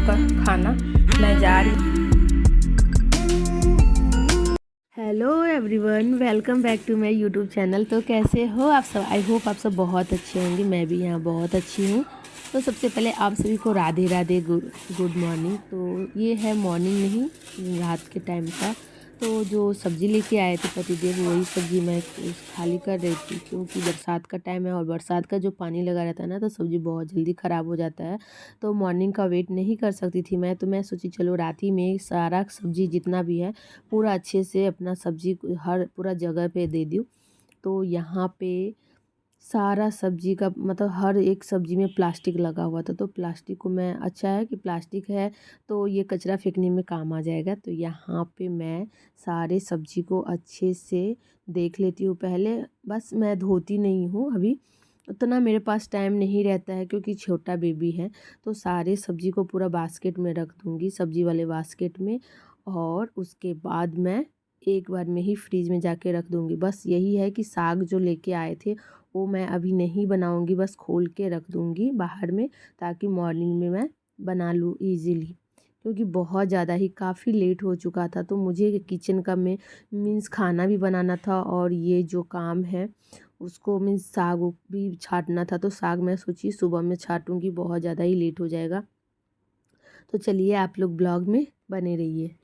का खाना मैं जा रही। Hello everyone, welcome back to my YouTube channel. तो कैसे हो आप सब? आई होप आप सब बहुत अच्छे होंगे। मैं भी यहाँ बहुत अच्छी हूँ। तो सबसे पहले आप सभी को राधे राधे, गुड मॉर्निंग। तो ये है मॉर्निंग नहीं, रात के टाइम का। तो जो सब्ज़ी लेके आए थे पतिदेव, वही सब्ज़ी मैं खाली कर रही थी, क्योंकि बरसात का टाइम है और बरसात का जो पानी लगा रहता है ना, तो सब्ज़ी बहुत जल्दी ख़राब हो जाता है। तो मॉर्निंग का वेट नहीं कर सकती थी मैं, तो मैं सोची चलो रात ही में सारा सब्ज़ी जितना भी है पूरा अच्छे से अपना सब्ज़ी हर पूरा जगह पे दे दूँ। तो यहाँ पे सारा सब्ज़ी का मतलब हर एक सब्ज़ी में प्लास्टिक लगा हुआ था। तो प्लास्टिक को मैं, अच्छा है कि प्लास्टिक है तो ये कचरा फेंकने में काम आ जाएगा। तो यहाँ पे मैं सारे सब्ज़ी को अच्छे से देख लेती हूँ पहले। बस मैं धोती नहीं हूँ अभी, उतना मेरे पास टाइम नहीं रहता है क्योंकि छोटा बेबी है। तो सारे सब्ज़ी को पूरा बास्केट में रख दूँगी, सब्ज़ी वाले बास्केट में, और उसके बाद मैं एक बार में ही फ्रिज में जाके रख दूँगी। बस यही है कि साग जो लेके आए थे वो मैं अभी नहीं बनाऊँगी, बस खोल के रख दूँगी बाहर में, ताकि मॉर्निंग में मैं बना लूँ ईज़िली। क्योंकि बहुत ज़्यादा ही काफ़ी लेट हो चुका था, तो मुझे किचन का में मीन्स खाना भी बनाना था, और ये जो काम है उसको मीन्स साग भी छाँटना था। तो साग मैं सोची सुबह में छाँटूँगी, बहुत ज़्यादा ही लेट हो जाएगा। तो चलिए आप लोग ब्लॉग में बने रहिए।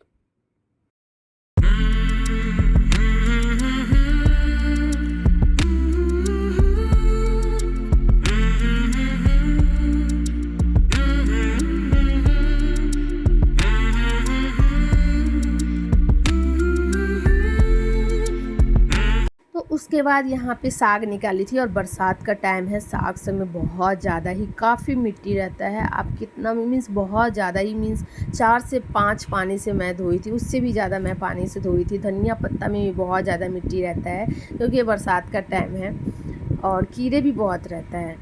तो उसके बाद यहाँ पे साग निकाली थी, और बरसात का टाइम है, साग सब में बहुत ज़्यादा ही काफ़ी मिट्टी रहता है। आप कितना मीन्स बहुत ज़्यादा ही मीन्स 4 से 5 पानी से मैं धोई थी, उससे भी ज़्यादा मैं पानी से धोई थी। धनिया पत्ता में भी बहुत ज़्यादा मिट्टी रहता है क्योंकि ये बरसात का टाइम है, और कीड़े भी बहुत रहता है।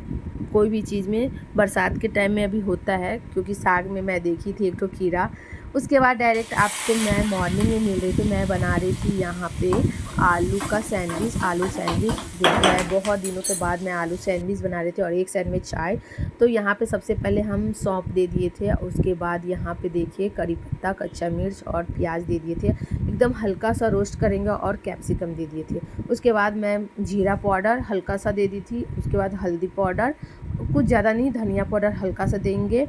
कोई भी चीज़ में बरसात के टाइम में अभी होता है, क्योंकि साग में मैं देखी थी एक तो कीड़ा। उसके बाद डायरेक्ट आपको मैं मॉर्निंग में मिल रही थी, मैं बना रही थी यहाँ पे आलू का सैंडविच। आलू सैंडविच देखा है, बहुत दिनों के बाद मैं आलू सैंडविच बना रही थी, और एक साइड में चाय। तो यहाँ पे सबसे पहले हम सौंफ दे दिए थे, उसके बाद यहाँ पे देखिए करी पत्ता, कच्चा मिर्च और प्याज दे दिए थे, एकदम हल्का सा रोस्ट करेंगे, और कैप्सिकम दे दिए थे। उसके बाद मैं जीरा पाउडर हल्का सा दे दी थी, उसके बाद हल्दी पाउडर कुछ ज़्यादा नहीं, धनिया पाउडर हल्का सा देंगे,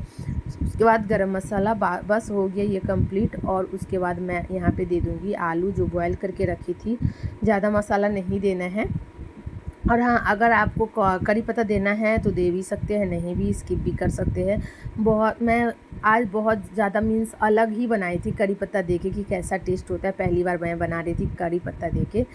उसके बाद गरम मसाला। बस हो गया ये कंप्लीट। और उसके बाद मैं यहाँ पे दे दूँगी आलू जो बॉयल करके रखी थी। ज़्यादा मसाला नहीं देना है, और हाँ, अगर आपको करी पत्ता देना है तो दे भी सकते हैं, नहीं भी स्किप भी कर सकते हैं। मैं आज बहुत ज़्यादा मीन्स अलग ही बनाई थी करी पत्ता देके कि कैसा टेस्ट होता है। पहली बार मैं बना रही थी करी पत्ता देके,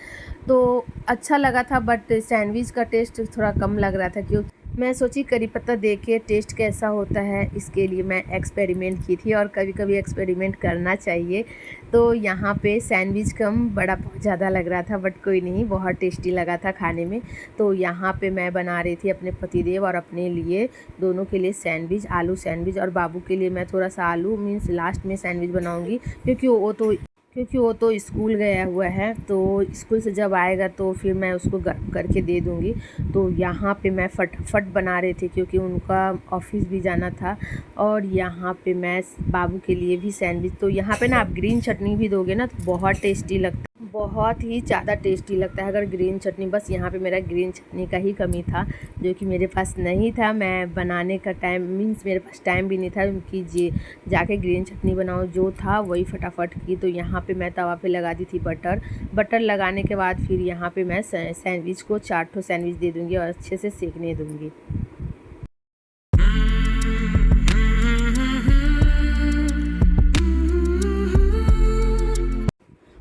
तो अच्छा लगा था, बट सैंडविच का टेस्ट थोड़ा कम लग रहा था। क्यों, मैं सोची करी पत्ता दे के टेस्ट कैसा होता है, इसके लिए मैं एक्सपेरिमेंट की थी, और कभी कभी एक्सपेरिमेंट करना चाहिए। तो यहाँ पे सैंडविच कम बड़ा बहुत ज़्यादा लग रहा था, बट कोई नहीं, बहुत टेस्टी लगा था खाने में। तो यहाँ पे मैं बना रही थी अपने पतिदेव और अपने लिए, दोनों के लिए सैंडविच, आलू सैंडविच। और बाबू के लिए मैं थोड़ा सा आलू मीन्स लास्ट में सैंडविच बनाऊँगी, क्योंकि वो तो स्कूल गया हुआ है, तो स्कूल से जब आएगा तो फिर मैं उसको गर्म करके दे दूँगी। तो यहाँ पे मैं फटाफट बना रही थी क्योंकि उनका ऑफिस भी जाना था। और यहाँ पे मैं बाबू के लिए भी सैंडविच, तो यहाँ पे ना आप ग्रीन चटनी भी दोगे ना तो बहुत टेस्टी लगता है, बहुत ही ज़्यादा टेस्टी लगता है अगर ग्रीन चटनी। बस यहाँ पे मेरा ग्रीन चटनी का ही कमी था, जो कि मेरे पास नहीं था। मैं बनाने का टाइम मीन्स मेरे पास टाइम भी नहीं था कि जाके ग्रीन चटनी बनाओ, जो था वही फटाफट की। तो यहाँ पे मैं तवा पे लगा दी थी बटर लगाने के बाद फिर यहाँ पे मैं सैंडविच को 4 ठो सैंडविच दे दूँगी और अच्छे से सेकने दूँगी।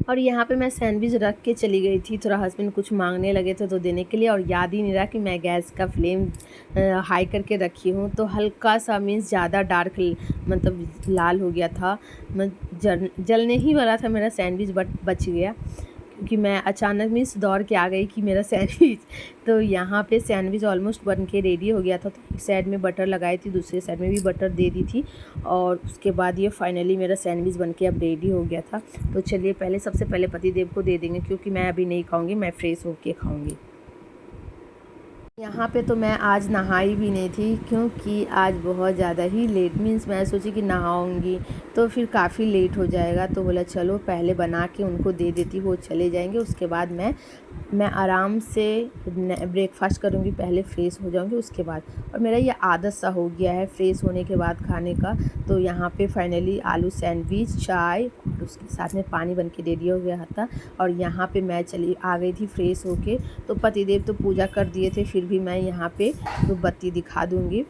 और यहाँ पे मैं सैंडविच रख के चली गई थी, थोड़ा हस्बैंड कुछ मांगने लगे थे तो देने के लिए, और याद ही नहीं रहा कि मैं गैस का फ्लेम हाई करके रखी हूँ। तो हल्का सा मीन्स ज़्यादा डार्क मतलब लाल हो गया था, जलने ही वाला था मेरा सैंडविच, बट बच गया क्योंकि मैं अचानक मीन्स दौड़ के आ गई कि मेरा सैंडविच। तो यहाँ पे सैंडविच ऑलमोस्ट बन के रेडी हो गया था। तो एक साइड में बटर लगाई थी, दूसरे साइड में भी बटर दे दी थी, और उसके बाद ये फाइनली मेरा सैंडविच बन के अब रेडी हो गया था। तो चलिए पहले सबसे पहले पतिदेव को दे देंगे, क्योंकि मैं अभी नहीं खाऊंगी, मैं फ्रेश होके खाऊंगी। यहाँ पे तो मैं आज नहाई भी नहीं थी क्योंकि आज बहुत ज़्यादा ही लेट मीन्स मैं सोची कि नहाऊंगी तो फिर काफ़ी लेट हो जाएगा, तो बोला चलो पहले बना के उनको दे देती, वो चले जाएंगे, उसके बाद मैं आराम से ब्रेकफास्ट करूँगी, पहले फ़्रेश हो जाऊँगी उसके बाद। और मेरा ये आदत सा हो गया है फ़्रेश होने के बाद खाने का। तो यहाँ पे फाइनली आलू सैंडविच, चाय और उसके साथ में पानी बन के रेडी हो गया था। और यहाँ पे मैं चली आ गई थी फ़्रेश होके। तो पतिदेव तो पूजा कर दिए थे, फिर भी मैं यहाँ पे तो बत्ती दिखा दूँगी।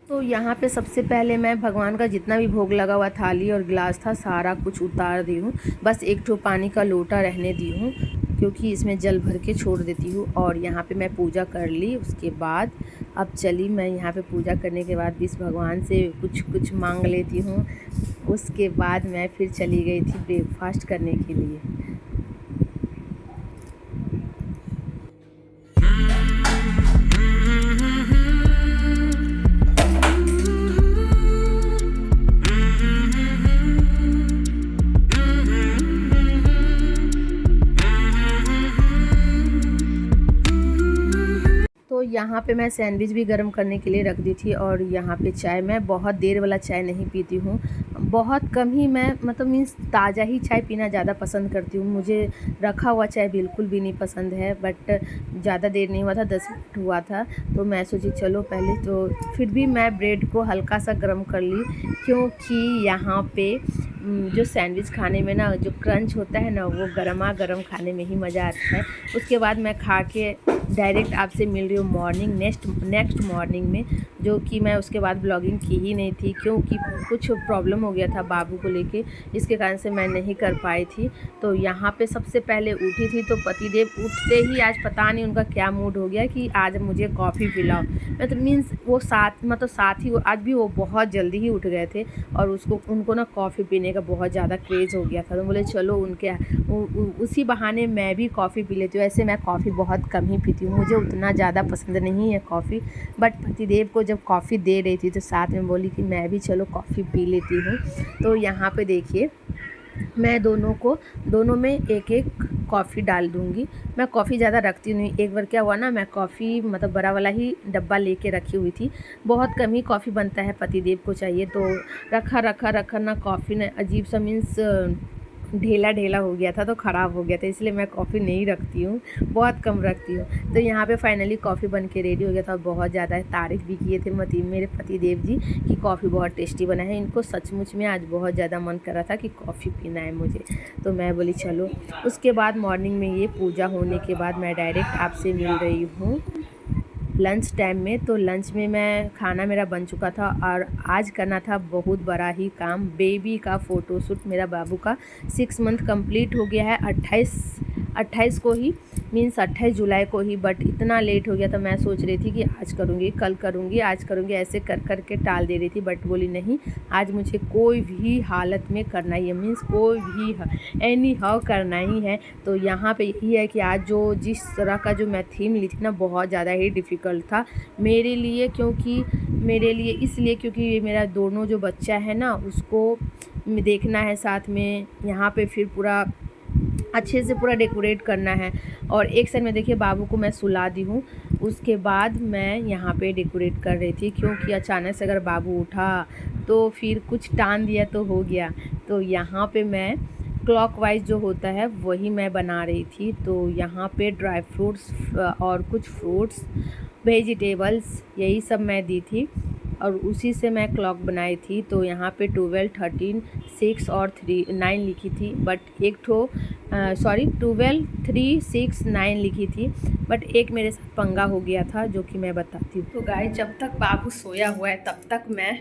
तो यहाँ पे सबसे पहले मैं भगवान का जितना भी भोग लगा हुआ थाली और गिलास था सारा कुछ उतार दी हूँ। बस एक ठो पानी का लोटा रहने दी हूँ क्योंकि इसमें जल भर के छोड़ देती हूँ। और यहाँ पे मैं पूजा कर ली। उसके बाद अब चली मैं यहाँ पे पूजा करने के बाद इस भगवान से कुछ मांग लेती हूँ। उसके बाद मैं फिर चली गई थी ब्रेकफास्ट करने के लिए। तो यहाँ पे मैं सैंडविच भी गर्म करने के लिए रख दी थी। और यहाँ पे चाय, मैं बहुत देर वाला चाय नहीं पीती हूँ, बहुत कम ही मैं मतलब मीन्स ताज़ा ही चाय पीना ज़्यादा पसंद करती हूँ। मुझे रखा हुआ चाय बिल्कुल भी नहीं पसंद है। बट ज़्यादा देर नहीं हुआ था, 10 मिनट हुआ था, तो मैं सोची चलो पहले तो फिर भी मैं ब्रेड को हल्का सा गर्म कर ली क्योंकि यहाँ पे जो सैंडविच खाने में ना जो क्रंच होता है ना वो गरमा गर्म खाने में ही मज़ा आता है। उसके बाद मैं खा के डायरेक्ट आपसे मिल रही हूँ मॉर्निंग नेक्स्ट मॉर्निंग में, जो कि मैं उसके बाद ब्लॉगिंग की ही नहीं थी क्योंकि कुछ प्रॉब्लम हो गया था बाबू को लेके, इसके कारण से मैं नहीं कर पाई थी। तो यहाँ पे सबसे पहले उठी थी तो पतिदेव उठते ही आज पता नहीं उनका क्या मूड हो गया कि आज मुझे कॉफ़ी पिलाओ। मैं तो मीन्स वो साथ ही आज भी वो बहुत जल्दी ही उठ गए थे और उनको ना कॉफ़ी पीने का बहुत ज़्यादा क्रेज़ हो गया था। तो बोले चलो उनके उसी बहाने मैं भी कॉफ़ी पी लेती हूँ। ऐसे मैं कॉफ़ी बहुत कम ही पीती हूँ, मुझे उतना ज़्यादा पसंद नहीं है कॉफ़ी। बट पतिदेव को जब कॉफ़ी दे रही थी तो साथ में बोली कि मैं भी चलो कॉफ़ी पी लेती हूँ। तो यहाँ पे देखिए मैं दोनों में एक एक कॉफ़ी डाल दूँगी। मैं कॉफ़ी ज़्यादा रखती नहीं। एक बार क्या हुआ ना, मैं कॉफ़ी मतलब बड़ा वाला ही डब्बा लेके रखी हुई थी, बहुत कम ही कॉफ़ी बनता है, पतिदेव को चाहिए, तो रखा ना कॉफ़ी ने अजीब सा मीन्स ढेला हो गया था, तो ख़राब हो गया था, इसलिए मैं कॉफ़ी नहीं रखती हूँ, बहुत कम रखती हूँ। तो यहाँ पे फाइनली कॉफ़ी बन के रेडी हो गया था। बहुत ज़्यादा तारीफ़ भी किए थे मेरे पतिदेव जी कि कॉफ़ी बहुत टेस्टी बना है। इनको सचमुच में आज बहुत ज़्यादा मन कर रहा था कि कॉफ़ी पीना है मुझे, तो मैं बोली चलो। उसके बाद मॉर्निंग में ये पूजा होने के बाद मैं डायरेक्ट आपसे मिल रही हूँ लंच टाइम में। तो लंच में मैं खाना मेरा बन चुका था और आज करना था बहुत बड़ा ही काम, बेबी का फ़ोटोशूट। मेरा बाबू का 6 मंथ कंप्लीट हो गया है 28 को ही, मीन्स 28 जुलाई को ही। बट इतना लेट हो गया था, मैं सोच रही थी कि आज करूँगी, कल करूँगी, आज करूँगी, ऐसे कर के टाल दे रही थी। बट बोली नहीं, आज मुझे कोई भी हालत में करना ही है, मीन्स कोई भी एनी हाउ करना ही है। तो यहाँ पे यही है कि आज जो जिस तरह का जो मैं थीम ली थी ना, बहुत ज़्यादा ही डिफ़िकल्ट था मेरे लिए इसलिए क्योंकि मेरा दोनों जो बच्चा है ना उसको देखना है साथ में। यहाँ पे फिर पूरा अच्छे से पूरा डेकोरेट करना है। और एक साइड में देखिए बाबू को मैं सुला दी हूँ, उसके बाद मैं यहाँ पे डेकोरेट कर रही थी क्योंकि अचानक से अगर बाबू उठा तो फिर कुछ टान दिया तो हो गया। तो यहाँ पे मैं क्लॉकवाइज जो होता है वही मैं बना रही थी। तो यहाँ पे ड्राई फ्रूट्स और कुछ फ्रूट्स, वेजिटेबल्स, यही सब मैं दी थी और उसी से मैं क्लॉक बनाई थी। तो यहाँ पे 12, 13, 6 और 9 लिखी थी, बट 12, 3, 6, 9 लिखी थी, बट एक मेरे साथ पंगा हो गया था जो कि मैं बताती हूँ। तो गाइस, जब तक बाबू सोया हुआ है तब तक मैं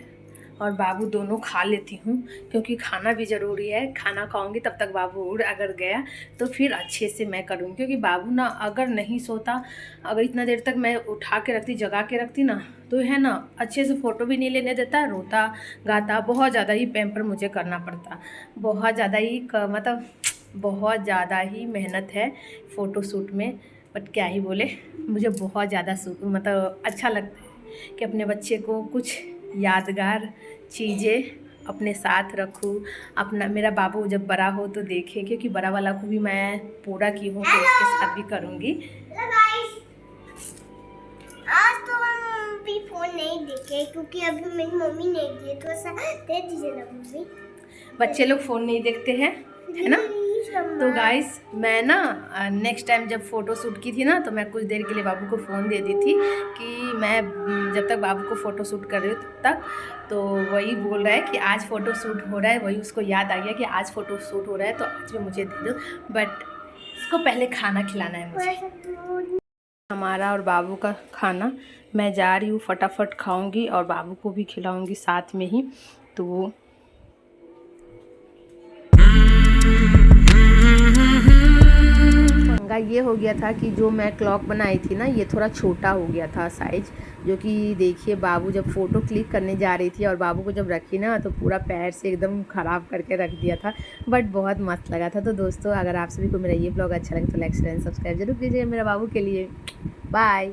और बाबू दोनों खा लेती हूँ, क्योंकि खाना भी ज़रूरी है। खाना खाऊंगी तब तक बाबू उड़ अगर गया तो फिर अच्छे से मैं करूँगी, क्योंकि बाबू ना अगर नहीं सोता, अगर इतना देर तक मैं उठा के रखती, जगा के रखती ना, तो है ना अच्छे से फ़ोटो भी नहीं लेने देता, रोता गाता, बहुत ज़्यादा ही पैम्पर मुझे करना पड़ता, बहुत ज़्यादा ही मतलब बहुत ज़्यादा ही मेहनत है फ़ोटो शूट में। बट क्या ही बोले, मुझे बहुत ज़्यादा मतलब अच्छा लगता है कि अपने बच्चे को कुछ यादगार चीज़ें अपने साथ रखूँ। अपना मेरा बाबू जब बड़ा हो तो देखे, क्योंकि बड़ा वाला को भी मैं पूरा की हूँ तो उसके साथ भी करूँगी। आज तो हम भी फोन नहीं देखे, क्योंकि अभी मेरी मम्मी नहीं दी, थोड़ा सा दे दीजिए ना मम्मी। बच्चे लोग फ़ोन नहीं देखते हैं, है ना। तो गाइस मैं ना नेक्स्ट टाइम जब फ़ोटो शूट की थी ना, तो मैं कुछ देर के लिए बाबू को फ़ोन दे दी थी कि मैं जब तक बाबू को फ़ोटो शूट कर रही हूँ तब तक। तो वही बोल रहा है कि आज फ़ोटो शूट हो रहा है, वही उसको याद आ गया कि आज फ़ोटो शूट हो रहा है तो आज भी मुझे दे दो, बट इसको पहले खाना खिलाना है मुझे। हमारा और बाबू का खाना मैं जा रही हूँ, फटाफट खाऊंगी और बाबू को भी खिलाऊंगी साथ में ही। तो पंगा ये हो गया था कि जो मैं क्लॉक बनाई थी ना, ये थोड़ा छोटा हो गया था साइज, जो कि देखिए बाबू जब फ़ोटो क्लिक करने जा रही थी और बाबू को जब रखी ना, तो पूरा पैर से एकदम ख़राब करके रख दिया था, बट बहुत मस्त लगा था। तो दोस्तों अगर आप सभी को मेरा ये ब्लॉग अच्छा लगे तो लाइक शेयर एंड सब्सक्राइब जरूर कीजिए मेरा बाबू के लिए। बाय।